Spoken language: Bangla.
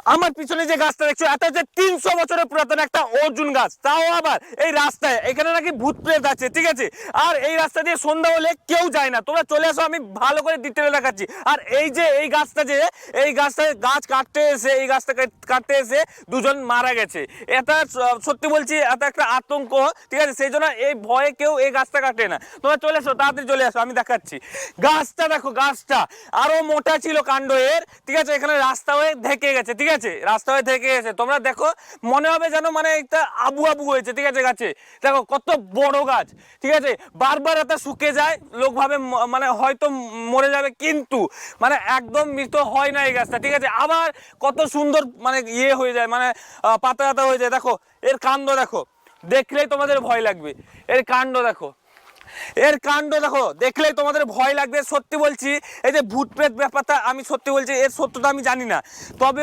আমার পিছনে যে গাছটা দেখছো এটা হচ্ছে 300 বছরের পুরাতন একটা অর্জুন গাছ, তাও আবার এই রাস্তায়, এখানে নাকি ভূত প্রেত আছে, ঠিক আছে। আর এই রাস্তা দিয়ে সন্ধ্যা হলে কেউ যায় না, তোমরা চলে আসো, আমি ভালো করে ডিটেলে দেখাচ্ছি। আর এই যে এই গাছটা, যে এই গাছটা, গাছ কাটতে এসে, এই গাছটা কাটতে এসে দুজন মারা গেছে। এটা সত্যি বলছি, এটা একটা আতঙ্ক, ঠিক আছে, সেই জন্য এই ভয়ে কেউ এই গাছটা কাটে না। তোমরা চলে আসো, তাড়াতাড়ি চলে আসো, আমি দেখাচ্ছি। গাছটা দেখো, গাছটা আরো মোটা ছিল কাণ্ড এর, ঠিক আছে। এখানে রাস্তা হয়ে ঢেকে গেছে, ঠিক আছে, রাস্তা হয়ে ঢেকে গেছে। তোমরা দেখো, মনে হবে যেন মানে একটা আবু আবু হয়েছে, ঠিক আছে। গাছে দেখো কত বড় গাছ, ঠিক আছে। বারবার এটা শুকে যায়, লোক ভাবে মানে হয়তো মরে যাবে, কিন্তু মানে একদম মৃত হয় না এই গাছটা, ঠিক আছে। আবার কত সুন্দর মানে ইয়ে হয়ে যায়, মানে পাতা পাতা হয়ে যায়। দেখো এর কাণ্ড দেখো, দেখলেই তোমাদের ভয় লাগবে। এর কাণ্ড দেখো, এর কাণ্ড দেখো, দেখলেই তোমাদের ভয় লাগবে। সত্যি বলছি, এই যে ভূত প্রেত ব্যাপারটা, আমি সত্যি বলছি, এর সত্যতা আমি জানি না, তবে